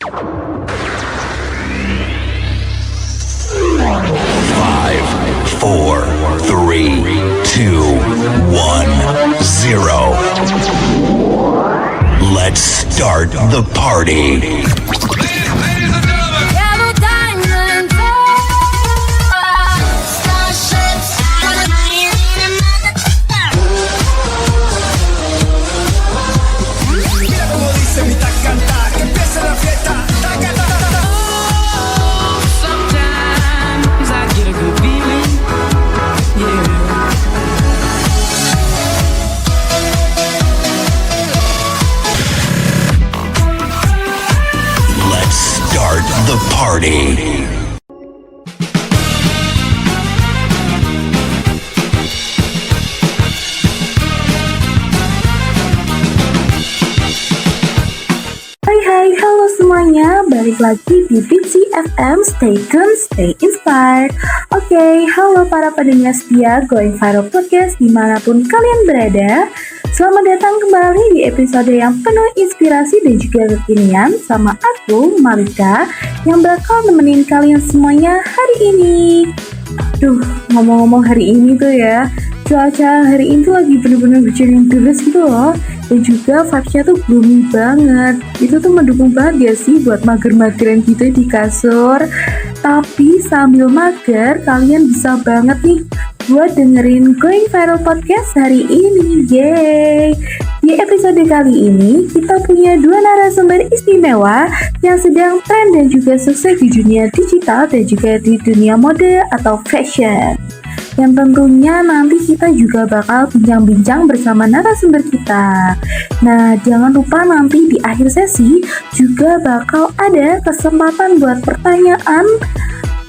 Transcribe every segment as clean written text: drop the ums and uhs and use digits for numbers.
Five, four, three, two, one, zero. Let's start the party. The party. Hai, halo semuanya, balik lagi di Bitsy FM, stay tuned, stay inspired. Oke, halo para pendengar setia Going Viral Podcast dimanapun kalian berada. Selamat datang kembali di episode yang penuh inspirasi dan juga kekinian sama aku, Malika, yang bakal nemenin kalian semuanya hari ini. Aduh, ngomong-ngomong hari ini tuh ya, cuaca hari ini tuh lagi bener-bener hujan yang deras gitu loh. Dan juga vibes-nya tuh gloomy banget. Itu tuh mendukung banget ya sih buat mager-mageran gitu di kasur. Tapi sambil mager, kalian bisa banget nih buat dengerin Going Viral Podcast hari ini. Yeay! Di episode kali ini, kita punya dua narasumber istimewa yang sedang tren dan juga sukses di dunia digital dan juga di dunia mode atau fashion. Yang tentunya nanti kita juga bakal bincang-bincang bersama narasumber kita. Nah, jangan lupa nanti di akhir sesi juga bakal ada kesempatan buat pertanyaan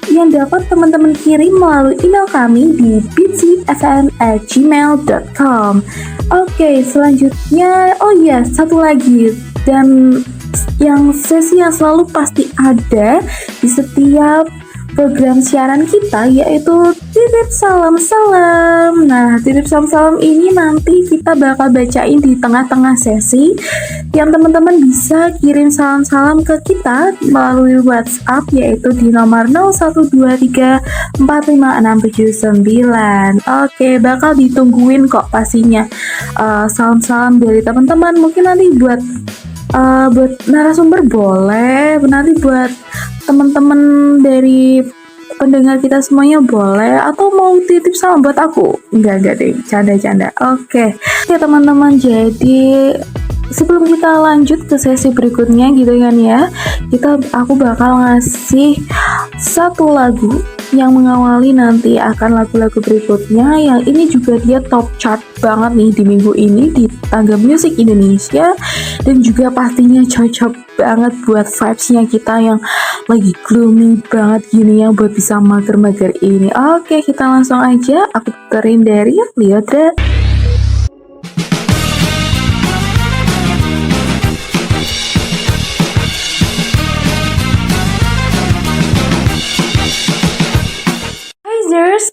yang dapat teman-teman kirim melalui email kami di bitsyfm@gmail.com. Oke, selanjutnya, oh iya, satu lagi, dan yang sesi yang selalu pasti ada di setiap program siaran kita, yaitu titip salam-salam. Nah, titip salam-salam ini nanti kita bakal bacain di tengah-tengah sesi, yang teman-teman bisa kirim salam-salam ke kita melalui WhatsApp, yaitu di nomor 0123456799. Oke, bakal ditungguin kok pastinya salam-salam dari teman-teman. Mungkin nanti buat narasumber boleh, nanti buat teman-teman dari pendengar kita semuanya boleh, atau mau titip salam buat aku? Enggak deh, canda-canda. Oke ya teman-teman, jadi sebelum kita lanjut ke sesi berikutnya gitu kan ya, aku bakal ngasih satu lagu yang mengawali nanti akan lagu-lagu berikutnya, yang ini juga dia top chart banget nih di minggu ini di tangga musik Indonesia, dan juga pastinya cocok banget buat vibes-nya kita yang lagi gloomy banget gini ya, buat bisa mager-mager ini. Oke, kita langsung aja, aku puterin dari Lyodra.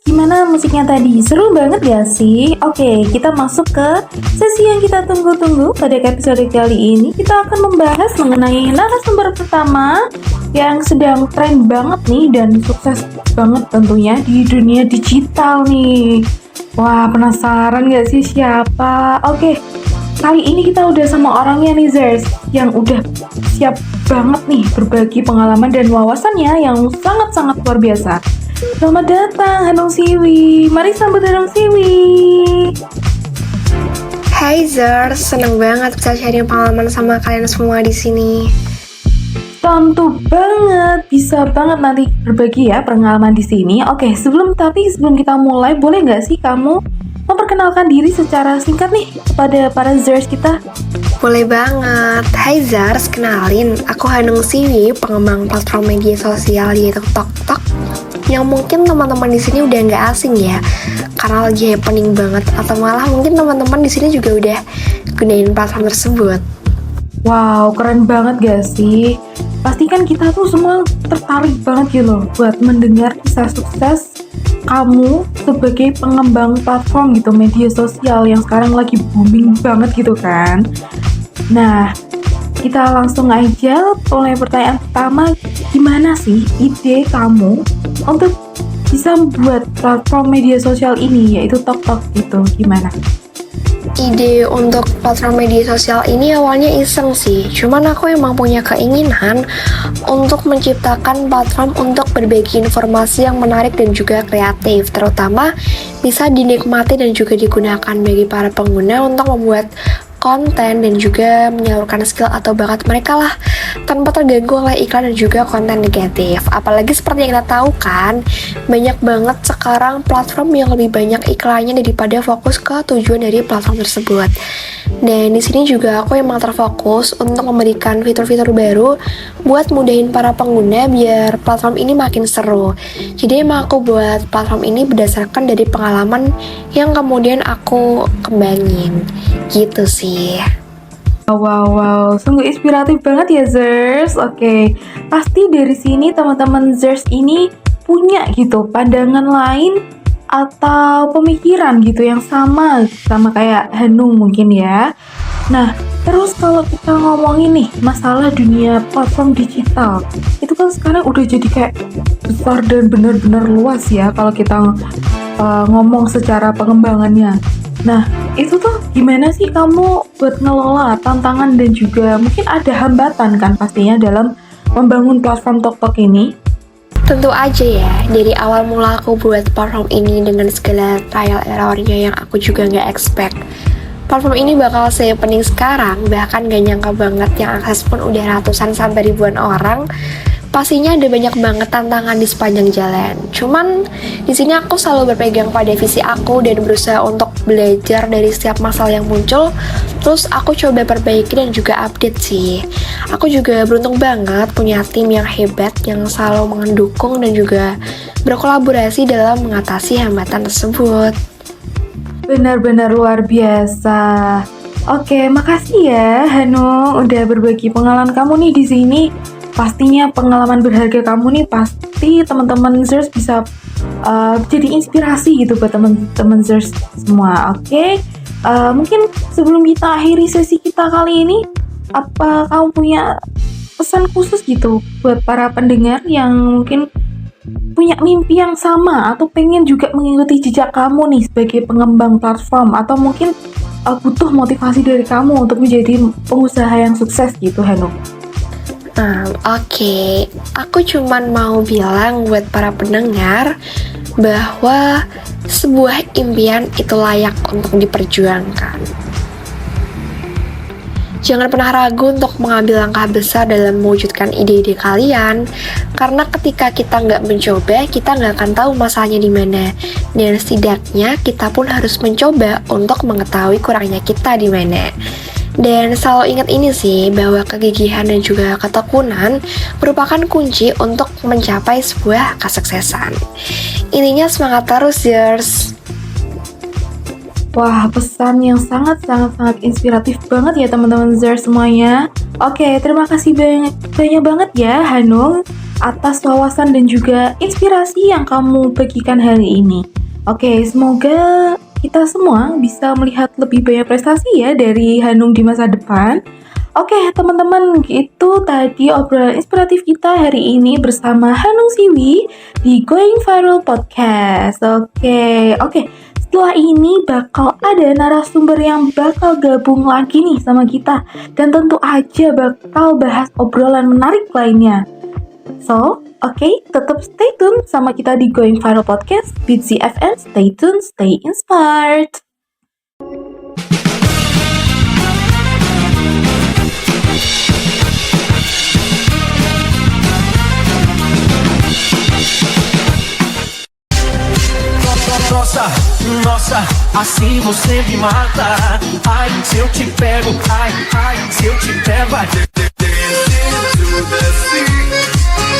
Gimana musiknya tadi? Seru banget ya sih? Oke, kita masuk ke sesi yang kita tunggu-tunggu. Pada episode kali ini kita akan membahas mengenai narasumber pertama yang sedang tren banget nih dan sukses banget tentunya di dunia digital nih. Wah, penasaran gak sih siapa? Oke, kali ini kita udah sama orangnya nih Zers, yang udah siap banget nih berbagi pengalaman dan wawasannya yang sangat-sangat luar biasa. Selamat datang Hanung Siwi. Mari sambut Hanung Siwi. Hai Zers, seneng banget bisa sharing pengalaman sama kalian semua di sini. Tentu banget, bisa banget nanti berbagi ya pengalaman di sini. Oke, sebelum kita mulai, boleh nggak sih kamu memperkenalkan diri secara singkat nih kepada para Zers kita? Boleh banget. Hai Zers, kenalin, aku Hanung Siwi, pengembang platform media sosial yaitu TokTok. Yang mungkin teman-teman di sini udah nggak asing ya, karena lagi happening banget, atau malah mungkin teman-teman di sini juga udah gunain platform tersebut. Wow, keren banget gak sih? Pasti kan kita tuh semua tertarik banget gitu loh buat mendengar kisah sukses kamu sebagai pengembang platform gitu, media sosial yang sekarang lagi booming banget gitu kan. Nah, kita langsung aja mulai pertanyaan pertama. Gimana sih ide kamu untuk bisa membuat platform media sosial ini, yaitu TokTok gitu? Gimana? Ide untuk platform media sosial ini awalnya iseng sih, cuman aku emang punya keinginan untuk menciptakan platform untuk berbagi informasi yang menarik dan juga kreatif, terutama bisa dinikmati dan juga digunakan bagi para pengguna untuk membuat konten dan juga menyalurkan skill atau bakat mereka lah tanpa terganggu oleh iklan dan juga konten negatif. Apalagi seperti yang kita tahu kan, banyak banget sekarang platform yang lebih banyak iklannya daripada fokus ke tujuan dari platform tersebut. Dan di sini juga aku emang terfokus untuk memberikan fitur-fitur baru buat mudahin para pengguna biar platform ini makin seru. Jadi emang aku buat platform ini berdasarkan dari pengalaman yang kemudian aku kembangin. Gitu sih. Wow, sungguh inspiratif banget ya Zers. Oke, pasti dari sini teman-teman Zers ini punya gitu pandangan lain atau pemikiran gitu yang sama kayak Hanung mungkin ya. Nah, terus kalau kita ngomongin nih masalah dunia platform digital, itu kan sekarang udah jadi kayak besar dan benar-benar luas ya kalau kita ngomong secara pengembangannya. Nah, itu tuh gimana sih kamu buat ngelola tantangan dan juga mungkin ada hambatan kan pastinya dalam membangun platform TokTok ini? Tentu aja ya, dari awal mula aku buat platform ini dengan segala trial errornya yang aku juga nggak expect. Platform ini bakal se-happening sekarang, bahkan gak nyangka banget yang akses pun udah ratusan sampai ribuan orang. Pastinya ada banyak banget tantangan di sepanjang jalan. Cuman di sini aku selalu berpegang pada visi aku dan berusaha untuk belajar dari setiap masalah yang muncul. Terus aku coba perbaiki dan juga update sih. Aku juga beruntung banget punya tim yang hebat yang selalu mendukung dan juga berkolaborasi dalam mengatasi hambatan tersebut. Benar-benar luar biasa. Oke, makasih ya Hanung udah berbagi pengalaman kamu nih di sini. Pastinya pengalaman berharga kamu nih pasti teman-teman Zers bisa jadi inspirasi gitu buat teman-teman Zers semua. Oke, mungkin sebelum kita akhiri sesi kita kali ini, apa kamu punya pesan khusus gitu buat para pendengar yang mungkin punya mimpi yang sama atau pengen juga mengikuti jejak kamu nih sebagai pengembang platform, atau mungkin butuh motivasi dari kamu untuk menjadi pengusaha yang sukses gitu, Hanung? Oke, aku cuman mau bilang buat para pendengar bahwa sebuah impian itu layak untuk diperjuangkan. Jangan pernah ragu untuk mengambil langkah besar dalam mewujudkan ide-ide kalian, karena ketika kita nggak mencoba, kita nggak akan tahu masalahnya di mana. Dan setidaknya kita pun harus mencoba untuk mengetahui kurangnya kita di mana. Dan selalu ingat ini sih, bahwa kegigihan dan juga ketekunan merupakan kunci untuk mencapai sebuah kesuksesan. Intinya semangat terus, Zers! Wah, pesan yang sangat inspiratif banget ya teman-teman Zers semuanya. Oke, terima kasih banyak banget ya Hanung atas wawasan dan juga inspirasi yang kamu bagikan hari ini. Oke, semoga kita semua bisa melihat lebih banyak prestasi ya dari Hanung di masa depan. Oke, teman-teman, itu tadi obrolan inspiratif kita hari ini bersama Hanung Siwi di Going Viral Podcast. Oke. Setelah ini bakal ada narasumber yang bakal gabung lagi nih sama kita, dan tentu aja bakal bahas obrolan menarik lainnya. So, tetap stay tune sama kita di Going Viral Podcast, Bitzy FM. Stay tune, stay inspired. Nossa, assim você me mata. Ai, se eu te pego, ai, se eu te pego, vai.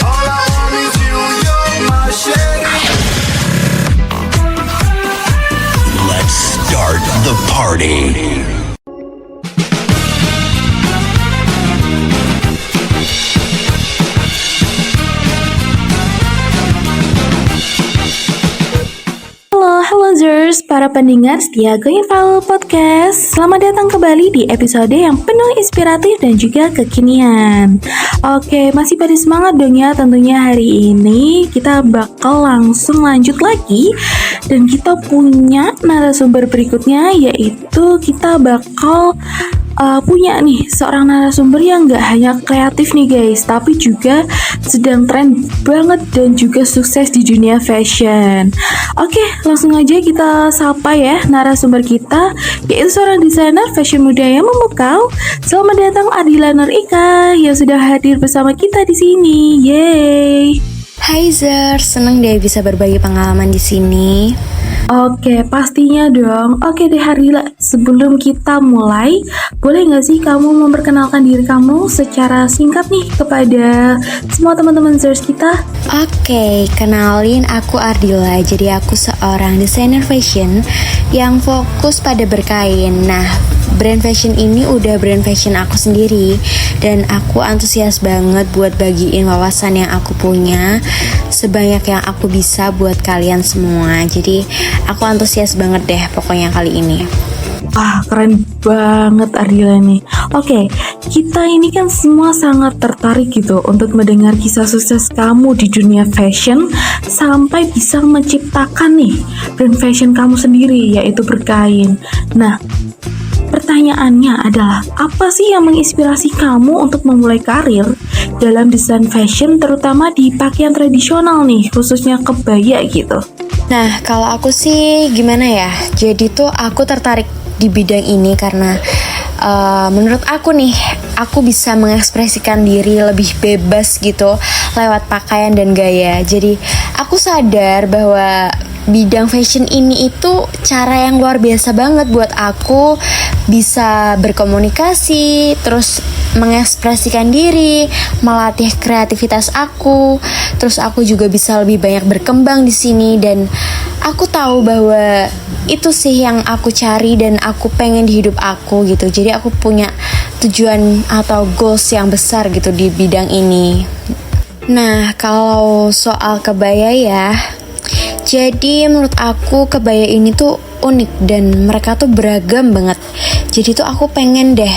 All I want is you, you're my shade. Let's start the party. Halo Zers, Hazers, para pendengar setia Going Viral Podcast. Selamat datang kembali di episode yang penuh inspiratif dan juga kekinian. Oke, masih pada semangat dong ya tentunya hari ini. Kita bakal langsung lanjut lagi. Dan kita punya narasumber berikutnya, yaitu kita bakal punya nih seorang narasumber yang gak hanya kreatif nih guys, tapi juga sedang tren banget dan juga sukses di dunia fashion. Oke, langsung aja kita sapa ya narasumber kita, yaitu seorang desainer fashion muda yang memukau. Selamat datang Ardila Nur Ika yang sudah hadir bersama kita di sini. Yeay. Hai Zer, seneng deh bisa berbagi pengalaman di sini. Oke, pastinya dong. Oke deh Ardila, sebelum kita mulai, boleh nggak sih kamu memperkenalkan diri kamu secara singkat nih kepada semua teman-teman Zers kita? Oke, kenalin aku Ardila. Jadi aku seorang desainer fashion yang fokus pada berkain. Nah, brand fashion ini udah brand fashion aku sendiri, dan aku antusias banget buat bagiin wawasan yang aku punya sebanyak yang aku bisa buat kalian semua. Jadi aku antusias banget deh pokoknya kali ini. Wah, keren banget Ardila nih. Oke, kita ini kan semua sangat tertarik gitu untuk mendengar kisah sukses kamu di dunia fashion sampai bisa menciptakan nih brand fashion kamu sendiri, yaitu berkain. Nah, pertanyaannya adalah, apa sih yang menginspirasi kamu untuk memulai karir dalam desain fashion, terutama di pakaian tradisional nih, khususnya kebaya gitu? Nah, kalau aku sih gimana ya? Jadi tuh aku tertarik di bidang ini karena menurut aku nih, aku bisa mengekspresikan diri lebih bebas gitu lewat pakaian dan gaya. Jadi aku sadar bahwa bidang fashion ini itu cara yang luar biasa banget buat aku bisa berkomunikasi, terus mengekspresikan diri, melatih kreativitas aku. Terus aku juga bisa lebih banyak berkembang di sini, dan aku tahu bahwa itu sih yang aku cari dan aku pengen di hidup aku gitu. Jadi aku punya tujuan atau goals yang besar gitu di bidang ini. Nah, kalau soal kebaya ya, jadi menurut aku kebaya ini tuh unik dan mereka tuh beragam banget. Jadi tuh aku pengen deh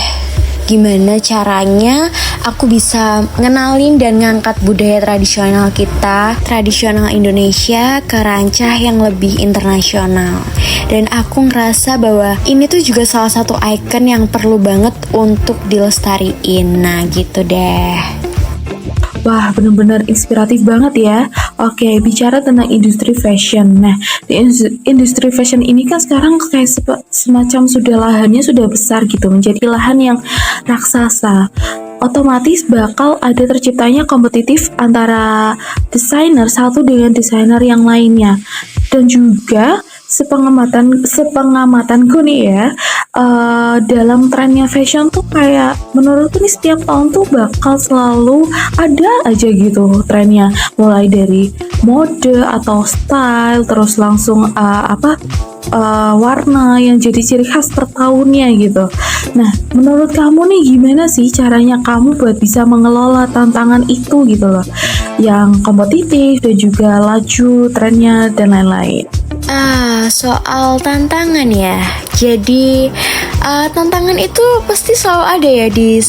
gimana caranya aku bisa ngenalin dan ngangkat budaya tradisional kita, tradisional Indonesia, ke rancah yang lebih internasional. Dan aku ngerasa bahwa ini tuh juga salah satu ikon yang perlu banget untuk dilestariin. Nah gitu deh. Wah, benar-benar inspiratif banget ya. Oke, bicara tentang industri fashion. Nah, di industri fashion ini kan sekarang kayak semacam sudah lahannya sudah besar gitu, menjadi lahan yang raksasa. Otomatis bakal ada terciptanya kompetitif antara desainer satu dengan desainer yang lainnya. Dan juga sepengamatanku nih ya, dalam trennya fashion tuh kayak menurutku nih setiap tahun tuh bakal selalu ada aja gitu trennya, mulai dari mode atau style, terus langsung warna yang jadi ciri khas per tahunnya gitu. Nah, menurut kamu nih gimana sih caranya kamu buat bisa mengelola tantangan itu gitu loh, yang kompetitif dan juga laju trennya dan lain-lain? Soal tantangan ya. Jadi tantangan itu pasti selalu ada ya di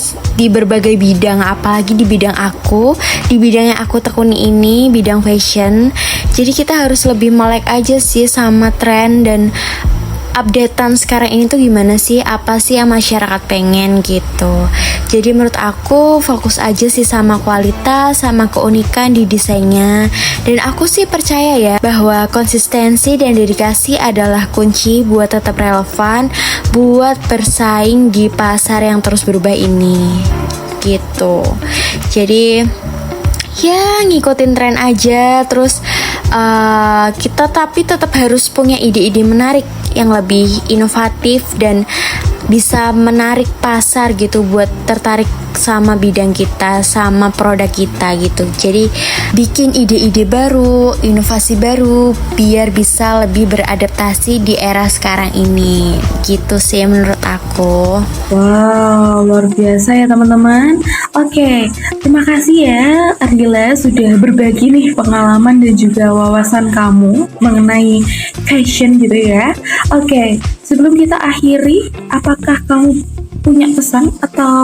berbagai bidang, apalagi di bidang aku, di bidang yang aku tekuni ini, bidang fashion. Jadi kita harus lebih melek aja sih sama tren dan updatean sekarang ini tuh gimana sih, apa sih yang masyarakat pengen gitu. Jadi menurut aku fokus aja sih sama kualitas, sama keunikan di desainnya. Dan aku sih percaya ya bahwa konsistensi dan dedikasi adalah kunci buat tetap relevan, buat bersaing di pasar yang terus berubah ini gitu. Jadi ya ngikutin tren aja, terus kita tapi tetap harus punya ide-ide menarik yang lebih inovatif dan bisa menarik pasar gitu buat tertarik sama bidang kita, sama produk kita gitu. Jadi bikin ide-ide baru, inovasi baru biar bisa lebih beradaptasi di era sekarang ini. Gitu sih menurut aku. Wow, luar biasa ya teman-teman. Oke, terima kasih ya Ardila sudah berbagi nih pengalaman dan juga wawasan kamu mengenai fashion gitu ya. Oke, sebelum kita akhiri, apakah kamu punya pesan atau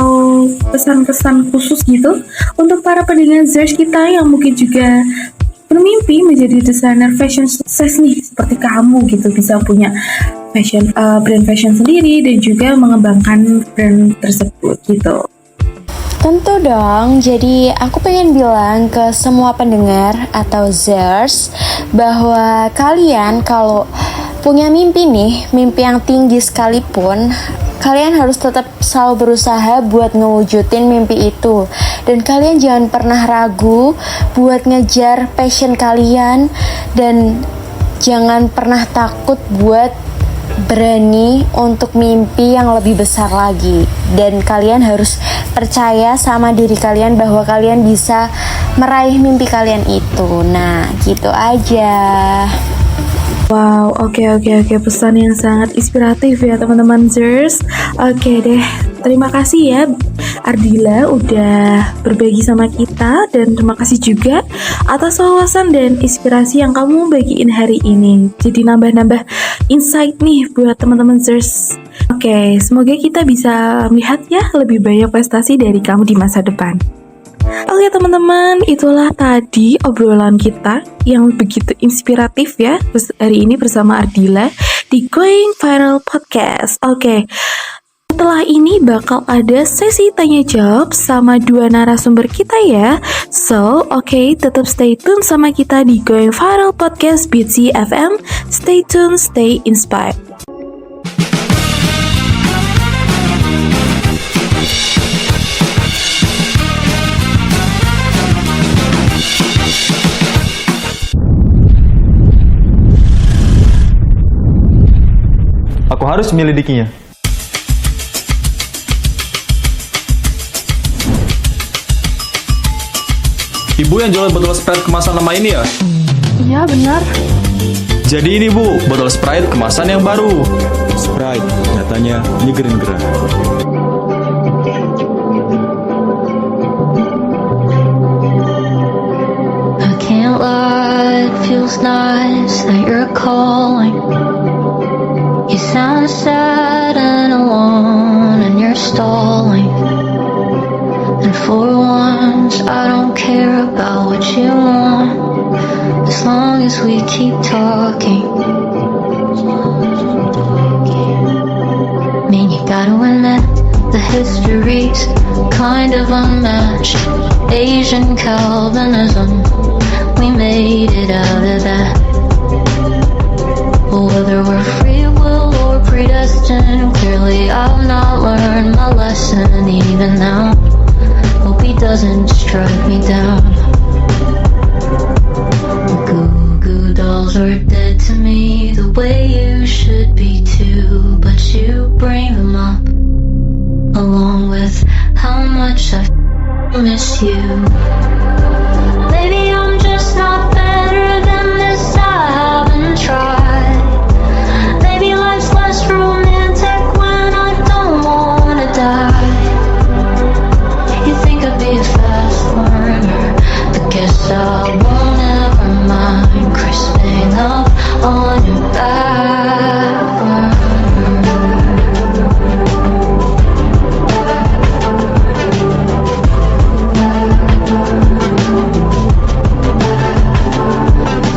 pesan-pesan khusus gitu untuk para pendengar Zers kita yang mungkin juga bermimpi menjadi desainer fashion sukses nih seperti kamu gitu, bisa punya fashion brand fashion sendiri dan juga mengembangkan brand tersebut gitu. Tentu dong, jadi aku pengen bilang ke semua pendengar atau Zers bahwa kalian kalau punya mimpi nih, mimpi yang tinggi sekalipun, kalian harus tetap selalu berusaha buat ngewujudin mimpi itu. Dan kalian jangan pernah ragu buat ngejar passion kalian, dan jangan pernah takut buat berani untuk mimpi yang lebih besar lagi. Dan kalian harus percaya sama diri kalian bahwa kalian bisa meraih mimpi kalian itu. Nah, gitu aja. Wow, oke, pesan yang sangat inspiratif ya teman-teman Zers. Oke deh, terima kasih ya Ardila udah berbagi sama kita, dan terima kasih juga atas wawasan dan inspirasi yang kamu bagiin hari ini. Jadi nambah-nambah insight nih buat teman-teman Zers. Oke, semoga kita bisa melihat ya lebih banyak prestasi dari kamu di masa depan. Oke teman-teman, itulah tadi obrolan kita yang begitu inspiratif ya hari ini bersama Ardila di Going Viral Podcast. Oke, setelah ini bakal ada sesi tanya jawab sama dua narasumber kita ya. So, oke, tetap stay tune sama kita di Going Viral Podcast BTC FM. Stay tune, stay inspired. Aku harus menyelidikinya. Ibu yang jual botol Sprite kemasan lama ini ya? Iya benar. Jadi ini Bu, botol Sprite kemasan yang baru. Sprite, nyatanya nyegerin gerah. I can't lie, it feels nice that you're calling. You sound sad and alone and you're stalling. And for once I don't care about what you want, as long as we keep talking. Man, you gotta admit the history's kind of unmatched. Asian Calvinism, we made it out of that. But whether we're free will or predestined, clearly I've not learned my lesson even now. Hope he doesn't strike me down. Goo Goo dolls are dead to me, the way you should be too. But you bring them up, along with how much I miss you. Maybe I'm just not better than this, I haven't tried. Maybe life's less romantic when I don't wanna die. You think I'd be a fast learner, but guess I won't ever mind crisping up on your back burner.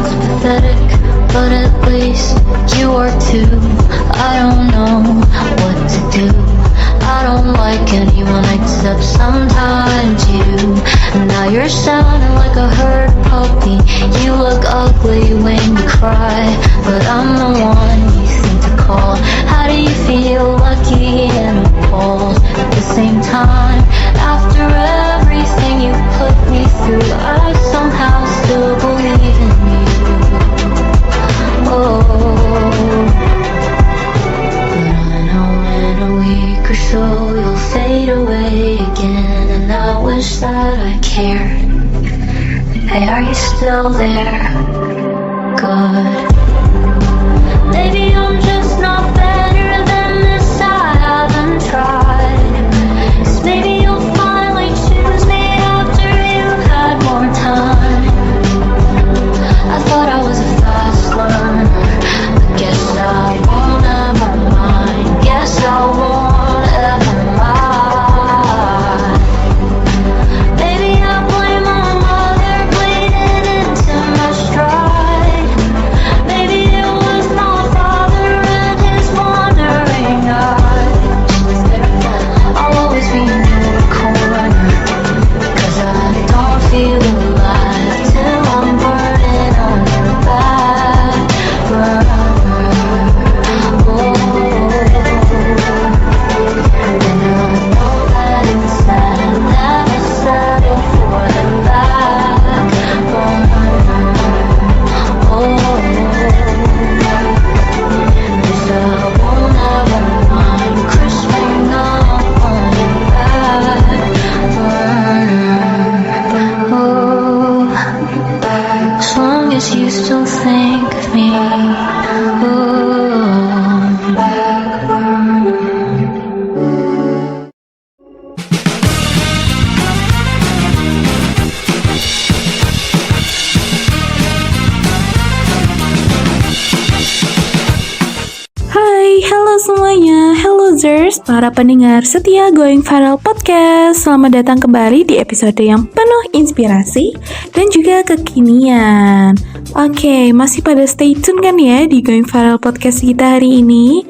It's pathetic, but at least you are too. I don't know what to do. I don't like anyone except sometimes you. And now you're sounding like a hurt puppy. You look ugly when you cry, but I'm the one you think to call. How do you feel? Lucky and appalled at the same time. After everything you put me through, I somehow still believe in you. Oh, but I know in a week or so you'll fade away again. Hey, are you still there? Good. Maybe I'm just not better than this. I haven't tried. 'Cause maybe you'll finally choose me after you've had more time. I thought I was a fast learner, but guess I won't ever mind. Guess I won't ever mind. Maybe I blame my mother bleeding into my stride. Maybe it was my father and his wandering eyes. I'll always be in your corner, 'cause I don't feel alive till I'm burning on your back burner. Oh, and I know that it's sad, never settle for the back burner. Oh, 'cause I won't ever mind crisping up on your back burner. Oh, as long as you still think of me. Oh, back burner. Hai, halo semuanya, hello Zers, para pendengar setia Going Viral Podcast. Selamat datang kembali di episode yang penuh inspirasi dan juga kekinian. Oke, masih pada stay tune kan ya di Going Viral Podcast kita hari ini.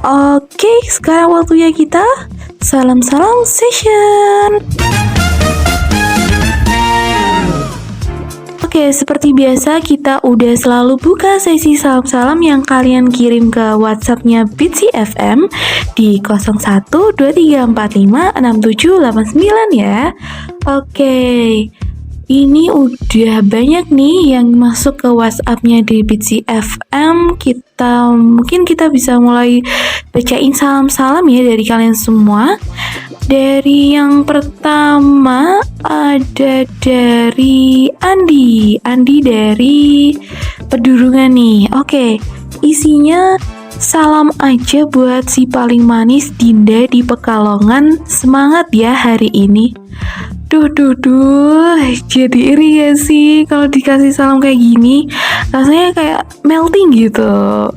Oke, sekarang waktunya kita salam-salam session. Oke, seperti biasa kita udah selalu buka sesi salam-salam yang kalian kirim ke WhatsApp-nya Bitsy FM di 0123456789 ya. Oke, ini udah banyak nih yang masuk ke WhatsApp-nya di Bitsy FM. Mungkin kita bisa mulai bacain salam-salam ya dari kalian semua. Dari yang pertama ada dari Andi dari Pedurungan nih. Oke, isinya salam aja buat si paling manis Dinda di Pekalongan. Semangat ya hari ini. Duh, jadi iri ya sih kalau dikasih salam kayak gini. Rasanya kayak melting gitu.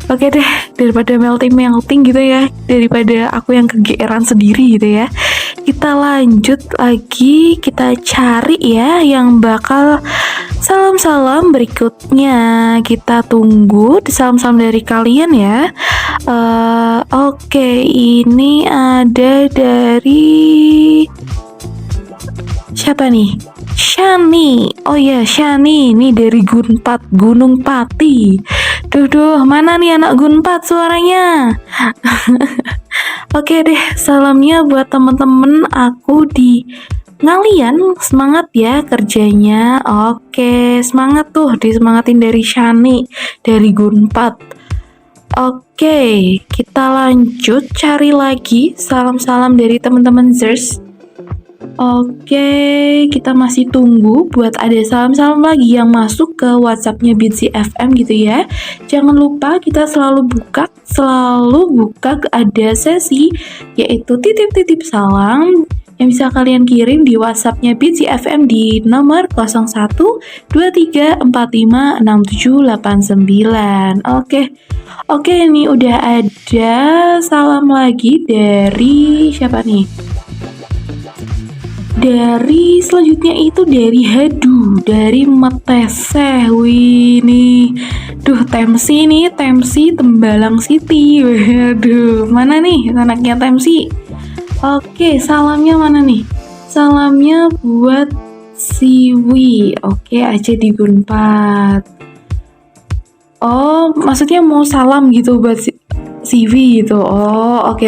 Oke deh, daripada melting gitu ya, daripada aku yang kegeeran sendiri gitu ya, kita lanjut lagi, kita cari ya yang bakal salam-salam berikutnya. Kita tunggu salam-salam dari kalian ya. Oke, ini ada dari siapa nih? Shani. Oh ya, Shani. Ini dari Gunung Pati. Duh, mana nih anak Gunpat suaranya? Oke deh, salamnya buat temen-temen aku di Ngalian. Semangat ya kerjanya. Oke, semangat tuh, disemangatin dari Shani dari Gunpat. Oke, kita lanjut cari lagi salam-salam dari teman-teman Zers. Oke, kita masih tunggu buat ada salam-salam lagi yang masuk ke WhatsApp-nya Bitsy FM gitu ya. Jangan lupa kita selalu buka ada sesi yaitu titip-titip salam yang bisa kalian kirim di WhatsApp-nya Bitsy FM di nomor 0123456789. Oke, ini udah ada salam lagi dari siapa nih? Dari selanjutnya itu dari Hadu, dari Meteseh. Wih nih, Temsi Tembalang City. Waduh, mana nih anaknya Temsi? Oke, salamnya mana nih? Salamnya buat Siwi. Oke, aja di Gunpat. Oh, maksudnya mau salam gitu buat CV gitu. Oh, oke.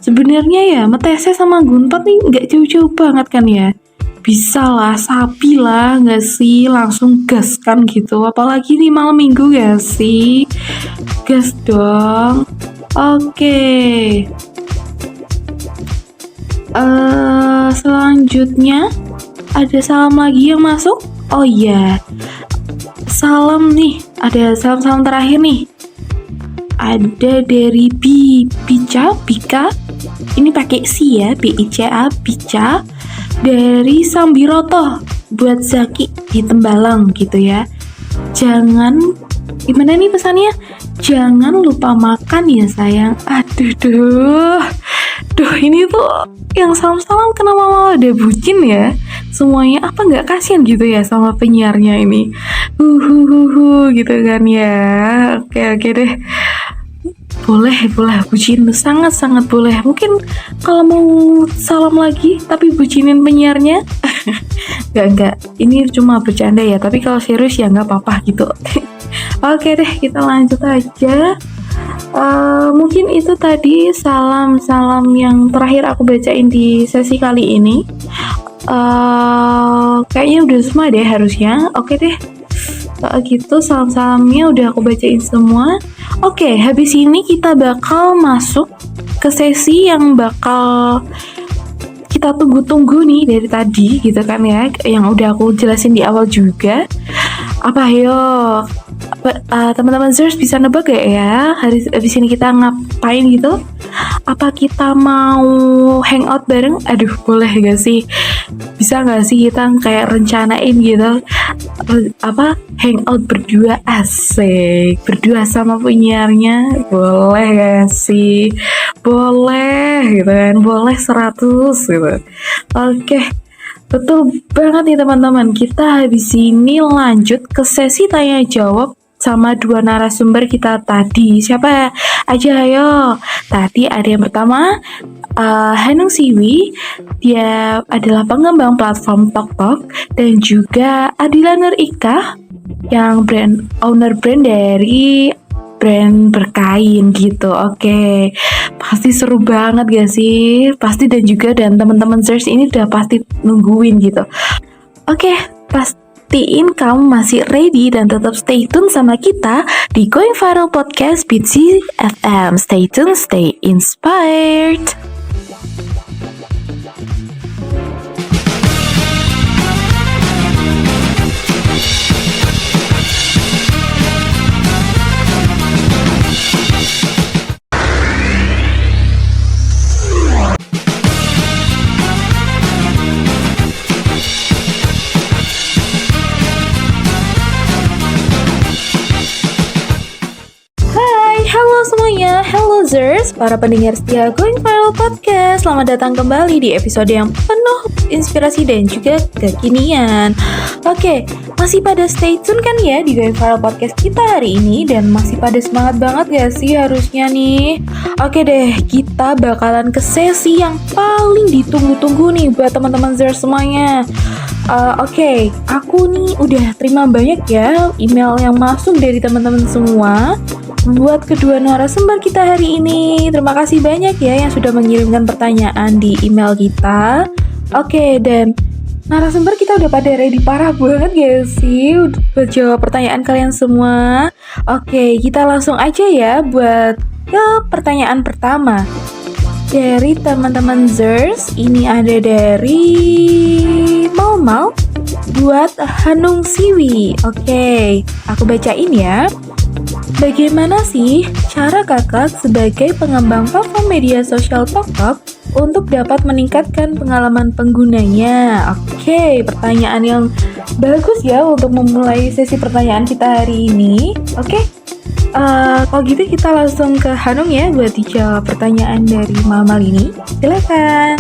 Sebenarnya ya Metese sama Gunpat nih nggak jauh-jauh banget kan ya. Bisa lah, sapi lah nggak sih, langsung gas kan gitu. Apalagi nih malam minggu gak sih, gas dong. Oke. Selanjutnya ada salam lagi yang masuk. Oh iya, salam nih, ada salam-salam terakhir nih. Ada dari Bika. Ini pakai C ya, BICA, Bica. Dari Sambiroto buat Zaki di Tembalang gitu ya. Jangan, gimana nih pesannya? Jangan lupa makan ya sayang. Duh, ini tuh yang salam-salam kenapa malah ada bucin ya? Semuanya apa nggak kasihan gitu ya sama penyiarnya ini? Gitu kan ya. Oke deh. Boleh bucin, sangat boleh. Mungkin kalau mau salam lagi tapi bucinin penyiarnya. Enggak, ini cuma bercanda ya, tapi kalau serius ya nggak apa-apa gitu. Oke deh, kita lanjut aja. Mungkin itu tadi salam-salam yang terakhir aku bacain di sesi kali ini. Kayaknya udah semua deh harusnya. Oke deh, gitu salam-salamnya udah aku bacain semua. Oke, habis ini kita bakal masuk ke sesi yang bakal kita tunggu-tunggu nih dari tadi gitu kan ya, yang udah aku jelasin di awal juga. Apa teman-teman Zers bisa nebak gak ya habis ini kita ngapain gitu? Apa kita mau hangout bareng? Aduh, boleh gak sih? Bisa gak sih kita kayak rencanain gitu hangout berdua, asik, berdua sama penyiarnya, boleh gak sih? Boleh gitu kan, boleh 100 gitu. Oke, betul banget nih teman-teman. Kita habis ini lanjut ke sesi tanya jawab sama dua narasumber kita tadi. Siapa aja ayo? Tadi ada yang pertama Hanung Siwi, dia adalah pengembang platform TokTok, dan juga Adila Nur Ika yang owner brand dari brand berkain gitu. Oke, pasti seru banget gak sih? Pasti dan teman-teman Zers ini udah pasti nungguin gitu. Oke, pastiin kamu masih ready dan tetap stay tune sama kita di Going Viral Podcast BITSI FM. Stay tune, stay inspired. Halo semuanya, hello Zers, para pendengar setia Going Viral Podcast. Selamat datang kembali di episode yang penuh inspirasi dan juga kekinian. Oke, masih pada stay tune kan ya di Going Viral Podcast kita hari ini? Dan masih pada semangat banget gak sih harusnya nih? Oke deh, kita bakalan ke sesi yang paling ditunggu-tunggu nih buat teman-teman Zers semuanya. Oke, aku nih udah terima banyak ya email yang masuk dari teman-teman semua buat kedua narasumber kita hari ini. Terima kasih banyak ya yang sudah mengirimkan pertanyaan di email kita. Oke, dan narasumber kita udah pada ready parah banget gak sih buat jawab pertanyaan kalian semua. Oke, kita langsung aja ya buat ke pertanyaan pertama dari teman-teman Zers. Ini ada dari Mau buat Hanung Siwi. Oke, aku bacain ya. Bagaimana sih cara kakak sebagai pengembang platform media sosial TokTok untuk dapat meningkatkan pengalaman penggunanya? Oke, pertanyaan yang bagus ya untuk memulai sesi pertanyaan kita hari ini. Oke, kalau gitu kita langsung ke Hanung ya buat dijawab pertanyaan dari Mamal ini. Silakan.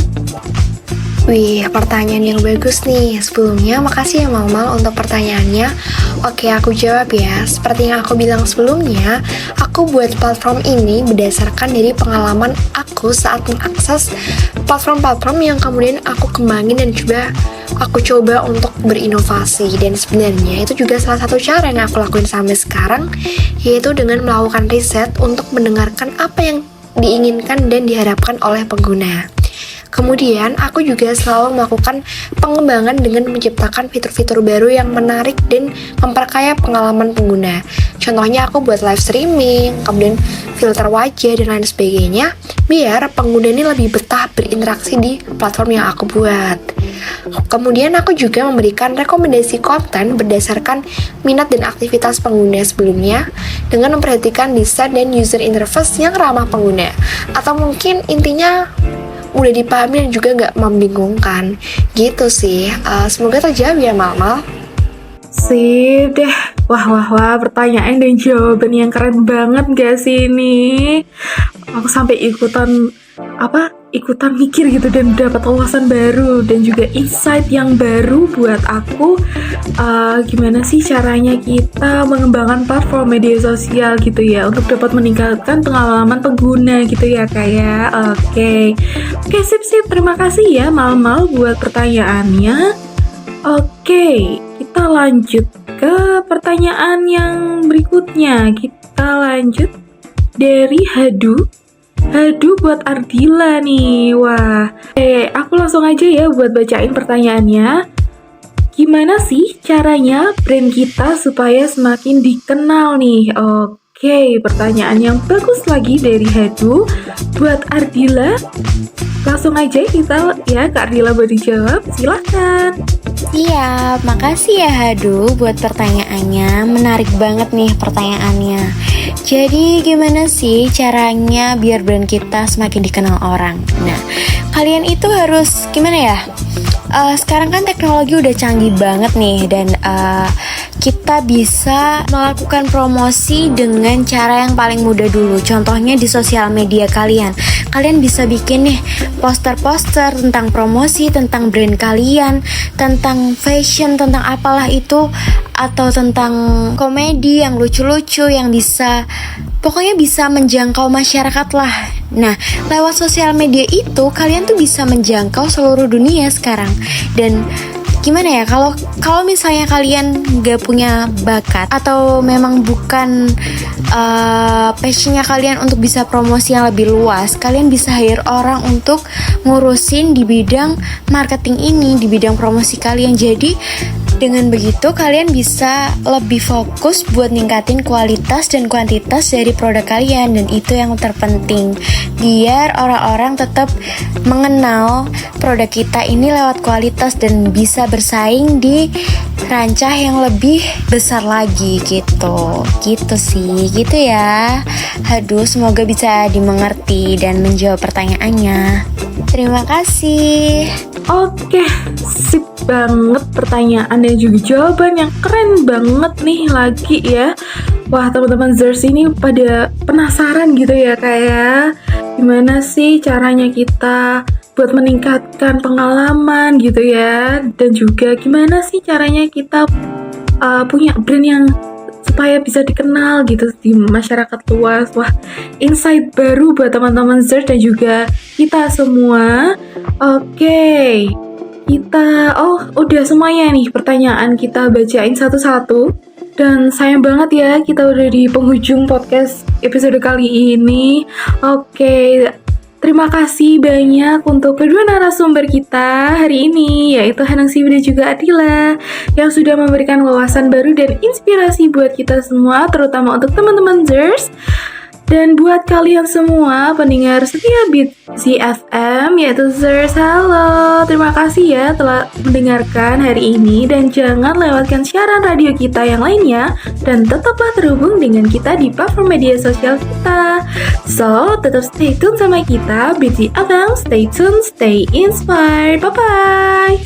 Wih, pertanyaan yang bagus nih. Sebelumnya, makasih ya Mal untuk pertanyaannya. Oke, aku jawab ya. Seperti yang aku bilang sebelumnya, aku buat platform ini berdasarkan dari pengalaman aku saat mengakses platform-platform yang kemudian aku kembangin dan juga aku coba untuk berinovasi. Dan sebenarnya itu juga salah satu cara yang aku lakuin sampai sekarang, yaitu dengan melakukan riset untuk mendengarkan apa yang diinginkan dan diharapkan oleh pengguna. Kemudian, aku juga selalu melakukan pengembangan dengan menciptakan fitur-fitur baru yang menarik dan memperkaya pengalaman pengguna. Contohnya aku buat live streaming, kemudian filter wajah dan lain sebagainya, biar pengguna ini lebih betah berinteraksi di platform yang aku buat. Kemudian aku juga memberikan rekomendasi konten berdasarkan minat dan aktivitas pengguna sebelumnya dengan memperhatikan desain dan user interface yang ramah pengguna. Atau mungkin intinya udah dipahami dan juga nggak membingungkan gitu sih. Semoga terjawab ya Mal. Sip deh. Wah, pertanyaan dan jawaban yang keren banget gak sih ini? Aku sampai ikutan mikir gitu dan dapat wawasan baru dan juga insight yang baru buat aku. Gimana sih caranya kita mengembangkan platform media sosial gitu ya untuk dapat meningkatkan pengalaman pengguna gitu ya kayak. Oke, sip. Terima kasih ya Mal buat pertanyaannya. Oke, kita lanjut ke pertanyaan yang berikutnya. Kita lanjut dari Hadu buat Ardila nih. Wah, aku langsung aja ya buat bacain pertanyaannya. Gimana sih caranya brand kita supaya semakin dikenal nih? Oke, pertanyaan yang bagus lagi dari Hadu buat Ardila. Langsung aja kita ya Kak Ardila buat dijawab. Silahkan. Siap, makasih ya Hadu buat pertanyaannya. Menarik banget nih pertanyaannya. Jadi gimana sih caranya biar brand kita semakin dikenal orang? Nah, kalian itu harus gimana ya? Sekarang kan teknologi udah canggih banget nih dan kita bisa melakukan promosi dengan cara yang paling mudah dulu. Contohnya di sosial media kalian. Kalian bisa bikin nih poster-poster tentang promosi, tentang brand kalian, tentang fashion, tentang apalah itu, atau tentang komedi yang lucu-lucu yang pokoknya bisa menjangkau masyarakat lah. Nah, lewat sosial media itu kalian tuh bisa menjangkau seluruh dunia sekarang. Dan gimana ya, kalau misalnya kalian gak punya bakat atau memang bukan passionnya kalian untuk bisa promosi yang lebih luas, kalian bisa hire orang untuk ngurusin di bidang marketing ini, di bidang promosi kalian. Jadi dengan begitu kalian bisa lebih fokus buat ningkatin kualitas dan kuantitas dari produk kalian, dan itu yang terpenting biar orang-orang tetap mengenal produk kita ini lewat kualitas dan bisa bersaing di rancah yang lebih besar lagi gitu sih gitu ya. Aduh, semoga bisa dimengerti dan menjawab pertanyaannya. Terima kasih. Oke, sip banget pertanyaan dan juga jawaban yang keren banget nih lagi ya. Wah, teman-teman Zers ini pada penasaran gitu ya kayak gimana sih caranya kita buat meningkatkan pengalaman gitu ya, dan juga gimana sih caranya kita punya brand yang supaya bisa dikenal gitu di masyarakat luas. Wah, insight baru buat teman-teman Zers dan juga kita semua. Oke, kita udah semuanya nih pertanyaan kita bacain satu-satu. Dan sayang banget ya kita udah di penghujung podcast episode kali ini. Oke, terima kasih banyak untuk kedua narasumber kita hari ini, yaitu Hanang Siwi dan juga Adila, yang sudah memberikan wawasan baru dan inspirasi buat kita semua, terutama untuk teman-teman Zers. Dan buat kalian semua pendengar setia Bitsi FM, yaitu Zers, halo. Terima kasih ya telah mendengarkan hari ini, dan jangan lewatkan siaran radio kita yang lainnya, dan tetaplah terhubung dengan kita di platform media sosial kita. So, tetap stay tune sama kita, Bitsi FM. Stay tune, stay inspired. Bye-bye.